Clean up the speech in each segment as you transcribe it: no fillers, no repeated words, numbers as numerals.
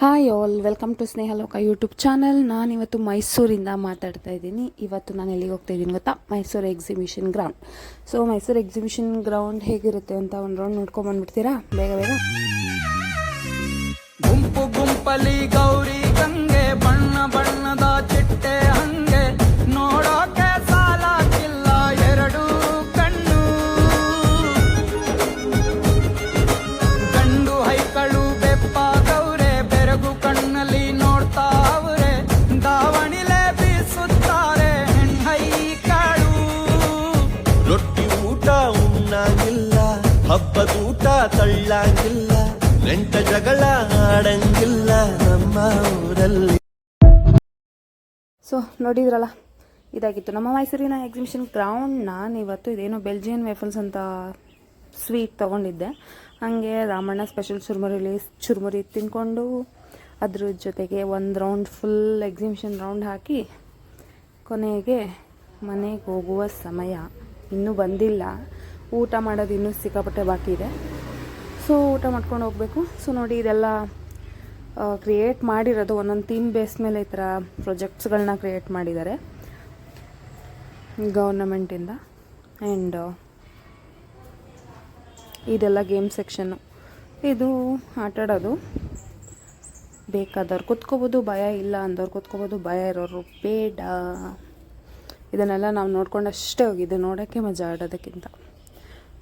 Hi all, welcome to Snehaloka YouTube channel. ನಾನಿವತ್ತು ಮೈಸೂರಿಂದ ಮಾತಾಡ್ತಾ ಇದ್ದೀನಿ. ಇವತ್ತು ನಾನು ಎಲ್ಲಿಗೆ ಹೋಗ್ತಾ ಇದ್ದೀನಿ ಗೊತ್ತಾ? Mysuru exhibition ground. So Mysuru exhibition ground ಹೇಗಿರುತ್ತೆ ಅಂತ ಒಂದು ರೌಂಡ್ ನೋಡ್ಕೊಂಡ್ಬಂದ್ಬಿಡ್ತೀರಾ ಬೇಗ ಬೇಗ? ಗುಂಪು ಗುಂಪಲಿ ಗೌರಿ ಗಂಗೆ, ಬಣ್ಣ ಬಣ್ಣದ ಚಿಟ್ಟೆ ಹಂಗೆ, ನೋಡೋಕೆ ಸಾಲಾಗಿಲ್ಲ ಎರಡು ಕಣ್ಣು. ಗಂಡು ಹೈಕಳು ಬೆಪ್ಪಾಗವ್ರೆ, ಬೆರಗು ಕಣ್ಣಲ್ಲಿ ನೋಡ್ತಾ ಅವ್ರೆ, ದಾವಣಿಲೆ ಬೀಸುತ್ತಾರೆ ಹೆಣ್ಣೈಕಳು. ರೊಟ್ಟಿ ಊಟ ಉಣ್ಣಂಗಿಲ್ಲ, ಹಬ್ಬದೂಟ ತಳ್ಳಂಗಿಲ್ಲ, ಗಂಟ ಜಗಳ ಆಡಂಗಿಲ್ಲ ನಮ್ಮ ಊರಲ್ಲಿ. ಸೊ ನೋಡಿದ್ರಲ್ಲ, ಇದಾಗಿತ್ತು ನಮ್ಮ ಮೈಸೂರಿನ ಎಕ್ಸಿಬಿಷನ್ ಗ್ರೌಂಡ್. ನಾನು ಇವತ್ತು ಇದೇನೋ ಬೆಲ್ಜಿಯನ್ ವೇಫಲ್ಸ್ ಅಂತ ಸ್ವೀಟ್ ತೊಗೊಂಡಿದ್ದೆ. ಹಾಗೆ ರಾಮಣ್ಣ ಸ್ಪೆಷಲ್ ಚುರುಮುರಿ ತಿನ್ಕೊಂಡು ಅದ್ರ ಜೊತೆಗೆ ಒಂದು ರೌಂಡ್ ಫುಲ್ ಎಕ್ಸಿಬಿಷನ್ ರೌಂಡ್ ಹಾಕಿ ಕೊನೆಗೆ ಮನೆಗೆ ಹೋಗುವ ಸಮಯ. ಇನ್ನೂ ಬಂದಿಲ್ಲ, ಊಟ ಮಾಡೋದು ಇನ್ನೂ ಸಿಕ್ಕಾಪಟ್ಟೆ ಬಾಕಿ ಇದೆ. ಸೊ ಊಟ ಮಾಡ್ಕೊಂಡು ಹೋಗಬೇಕು. ಸೊ ನೋಡಿ, ಇದೆಲ್ಲ ಕ್ರಿಯೇಟ್ ಮಾಡಿರೋದು ಒಂದೊಂದು ಥೀಮ್ ಬೇಸ್ ಮೇಲೆ ಈ ಥರ ಪ್ರಾಜೆಕ್ಟ್ಸ್ಗಳನ್ನ ಕ್ರಿಯೇಟ್ ಮಾಡಿದ್ದಾರೆ ಗೌರ್ನಮೆಂಟಿಂದ. ಆ್ಯಂಡ್ ಇದೆಲ್ಲ ಗೇಮ್ ಸೆಕ್ಷನ್ನು. ಇದು ಆಟಾಡೋದು, ಬೇಕಾದವ್ರು ಕೂತ್ಕೋಬೋದು, ಭಯ ಇಲ್ಲ ಅಂದವ್ರು ಕೂತ್ಕೋಬೋದು, ಭಯ ಇರೋರು ಬೇಡ. ಇದನ್ನೆಲ್ಲ ನಾವು ನೋಡ್ಕೊಂಡು ಅಷ್ಟೇ ಹೋಗಿದ್ದು, ನೋಡೋಕ್ಕೆ ಮಜಾ ಆಡೋದಕ್ಕಿಂತ.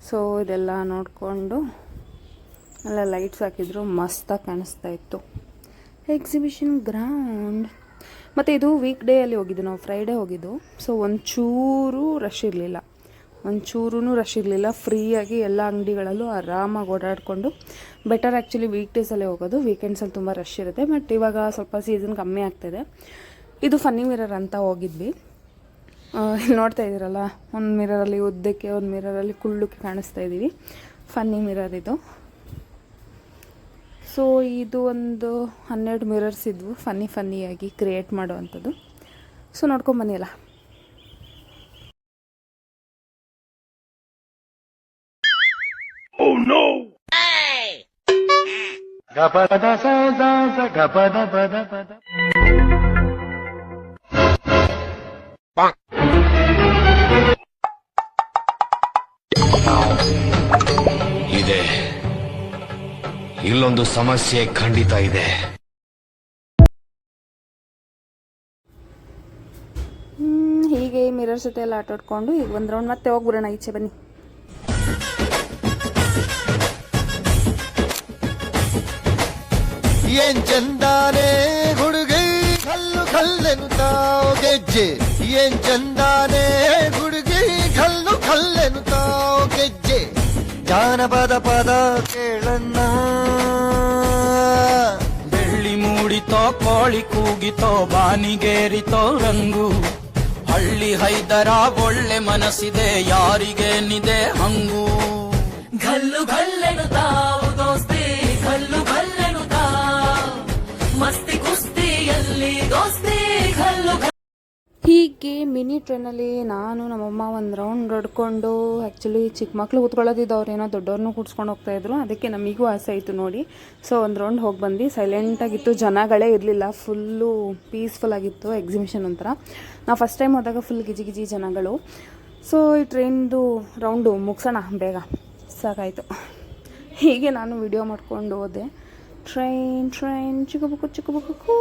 ಸೊ ಇದೆಲ್ಲ ನೋಡಿಕೊಂಡು ಎಲ್ಲ ಲೈಟ್ಸ್ ಹಾಕಿದ್ರು, ಮಸ್ತಾಗಿ ಕಾಣಿಸ್ತಾ ಇತ್ತು ಎಕ್ಸಿಬಿಷನ್ ಗ್ರೌಂಡ್. ಮತ್ತು ಇದು ವೀಕ್ ಡೇಯಲ್ಲಿ ಹೋಗಿದ್ದು, ನಾವು ಫ್ರೈಡೇ ಹೋಗಿದ್ದು. ಸೊ ಒಂಚೂರೂ ರಶ್ ಇರಲಿಲ್ಲ, ಫ್ರೀಯಾಗಿ ಎಲ್ಲ ಅಂಗಡಿಗಳಲ್ಲೂ ಆರಾಮಾಗಿ ಓಡಾಡಿಕೊಂಡು. ಬೆಟರ್ ಆ್ಯಕ್ಚುಲಿ ವೀಕ್ ಡೇಸಲ್ಲೇ ಹೋಗೋದು, ವೀಕೆಂಡ್ಸಲ್ಲಿ ತುಂಬ ರಶ್ ಇರುತ್ತೆ. ಬಟ್ ಇವಾಗ ಸ್ವಲ್ಪ ಸೀಸನ್ ಕಮ್ಮಿ ಆಗ್ತಾಯಿದೆ. ಇದು ಫನ್ನಿ ಮಿರರ್ ಅಂತ ಹೋಗಿದ್ವಿ. ಇಲ್ಲಿ ನೋಡ್ತಾ ಇದ್ದೀರಲ್ಲ, ಒಂದು ಮಿರರಲ್ಲಿ ಉದ್ದಕ್ಕೆ, ಒಂದು ಮಿರರಲ್ಲಿ ಕುಳ್ಳಕ್ಕೆ ಕಾಣಿಸ್ತಾ ಇದ್ದೀವಿ. ಫನ್ನಿ ಮಿರರ್ ಇದು. ಸೊ ಇದು ಒಂದು 12 ಮಿರರ್ಸ್ ಇದ್ವು, ಫನ್ನಿಯಾಗಿ ಕ್ರಿಯೇಟ್ ಮಾಡುವಂಥದ್ದು. ಸೊ ನೋಡ್ಕೊಂಬನ್ನಿ ಅಲ್ಲ. ಇದೆ, ಇಲ್ಲೊಂದು ಸಮಸ್ಯೆ ಖಂಡಿತ ಇದೆ. ಹೀಗೆ ಮಿರರ್ ಜೊತೆ ಎಲ್ಲ ಆಟಾಡ್ಕೊಂಡು ಈಗ ಒಂದು ರೌಂಡ್ ಮತ್ತೆ ಹೋಗ್ಬಿಡೋಣ. ಈಚೆ ಬನ್ನಿ. ಏನ್ ಚಂದಾನೆ ಹುಡುಗಿ ಕಲ್ಲು ಕಲ್ಲೆನುತ್ತಾವ್ ಗೆಜ್ಜೆ, ಏನ್ ಚಂದಾನೆ ಹುಡುಗಿ ಕಲ್ಲು ಕಲ್ಲೆನುತ್ತಾವ್ ಗೆಜ್ಜೆ, ಜಾನಪದ ಪದ ಕೇಳನ್ನ. ಬೆಳ್ಳಿ ಮೂಡಿತೋ, ಕೋಳಿ ಕೂಗಿತೋ, ಬಾನಿಗೇರಿತೋ ರಂಗು, ಹಳ್ಳಿ ಹೈದರ ಒಳ್ಳೆ ಮನಸ್ಸಿದೆ, ಯಾರಿಗೇನಿದೆ ಹಂಗು. ಗಲ್ಲು ಗಲ್ಲೆನುತ್ತಾವು ದೋಸ್ತಿ, ಗಲ್ಲು ಗಲ್ಲೆನುತ್ತಾವ್, ಮಸ್ತಿ ಕುಸ್ತಿಯಲ್ಲಿ ದೋಸ್ತಿ ಗಲ್ಲು. ಹೀಗೆ ಮಿನಿ ಟ್ರೈನಲ್ಲಿ ನಾನು ನಮ್ಮಮ್ಮ ಒಂದು ರೌಂಡ್ ಹೊಡ್ಕೊಂಡು, ಆ್ಯಕ್ಚುಲಿ ಚಿಕ್ಕ ಮಕ್ಳು ಕೂತ್ಕೊಳ್ಳೋದಿದ್ದು, ಅವ್ರೇನೋ ದೊಡ್ಡವ್ರನ್ನೂ ಕೂಡ್ಸ್ಕೊಂಡು ಹೋಗ್ತಾಯಿದ್ರು. ಅದಕ್ಕೆ ನಮಗೂ ಆಸೆ ಆಯಿತು ನೋಡಿ. ಸೊ ಒಂದು ರೌಂಡ್ ಹೋಗಿ ಬಂದು, ಸೈಲೆಂಟಾಗಿತ್ತು, ಜನಗಳೇ ಇರಲಿಲ್ಲ, ಫುಲ್ಲು ಪೀಸ್ಫುಲ್ ಆಗಿತ್ತು ಎಕ್ಸಿಬಿಷನ್ ಒಂಥರ. ನಾವು ಫಸ್ಟ್ ಟೈಮ್ ಹೋದಾಗ ಫುಲ್ ಗಿಜಿ ಜನಗಳು. ಸೊ ಈ ಟ್ರೈನ್ದು ರೌಂಡು ಮುಗಿಸೋಣ ಬೇಗ, ಸಾಕಾಯಿತು. ಹೀಗೆ ನಾನು ವಿಡಿಯೋ ಮಾಡ್ಕೊಂಡು ಹೋದೆ. ಟ್ರೈನ್ ಚಿಕ್ಕಬುಕ್ಕು.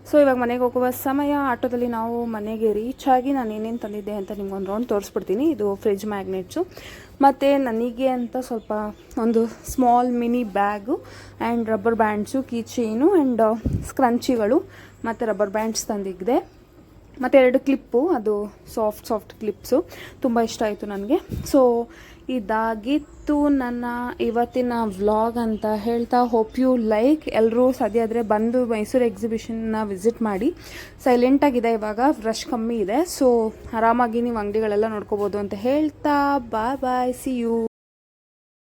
ಸೊ ಇವಾಗ ಮನೆಗೆ ಹೋಗುವ ಸಮಯ. ಆಟೋದಲ್ಲಿ ನಾವು ಮನೆಗೆ ರೀಚ್ ಆಗಿ ನಾನು ಏನೇನು ತಂದಿದ್ದೆ ಅಂತ ನಿಮ್ಗೊಂದು ರೌಂಡ್ ತೋರಿಸ್ಬಿಡ್ತೀನಿ. ಇದು ಫ್ರಿಡ್ಜ್ ಮ್ಯಾಗ್ನೆಟ್ಸು, ಮತ್ತು ನನಗೆ ಅಂತ ಸ್ವಲ್ಪ ಒಂದು small mini bag and rubber bands, key chain and ಸ್ಕ್ರಂಚಿಗಳು ಮತ್ತು ರಬ್ಬರ್ ಬ್ಯಾಂಡ್ಸ್ ತಂದಿದ್ದೆ. ಮತ್ತು 2 ಕ್ಲಿಪ್ಪು, ಅದು ಸಾಫ್ಟ್ ಕ್ಲಿಪ್ಸು, ತುಂಬ ಇಷ್ಟ ಆಯಿತು ನನಗೆ. ಸೊ ಇದಾಗಿತ್ತು ನನ್ನ ಇವತ್ತಿನ ವ್ಲಾಗ್ ಅಂತ ಹೇಳ್ತಾ, ಹೋಪ್ ಯು ಲೈಕ್. ಎಲ್ಲರೂ ಸಾಧ್ಯ ಆದರೆ ಬಂದು ಮೈಸೂರು ಎಕ್ಸಿಬಿಷನ್ನ ವಿಸಿಟ್ ಮಾಡಿ. ಸೈಲೆಂಟಾಗಿದೆ, ಇವಾಗ ರಶ್ ಕಮ್ಮಿ ಇದೆ. ಸೊ ಆರಾಮಾಗಿ ನೀವು ಅಂಗಡಿಗಳೆಲ್ಲ ನೋಡ್ಕೋಬೋದು ಅಂತ ಹೇಳ್ತಾ, ಬಾಯ್, ಸಿ ಯು.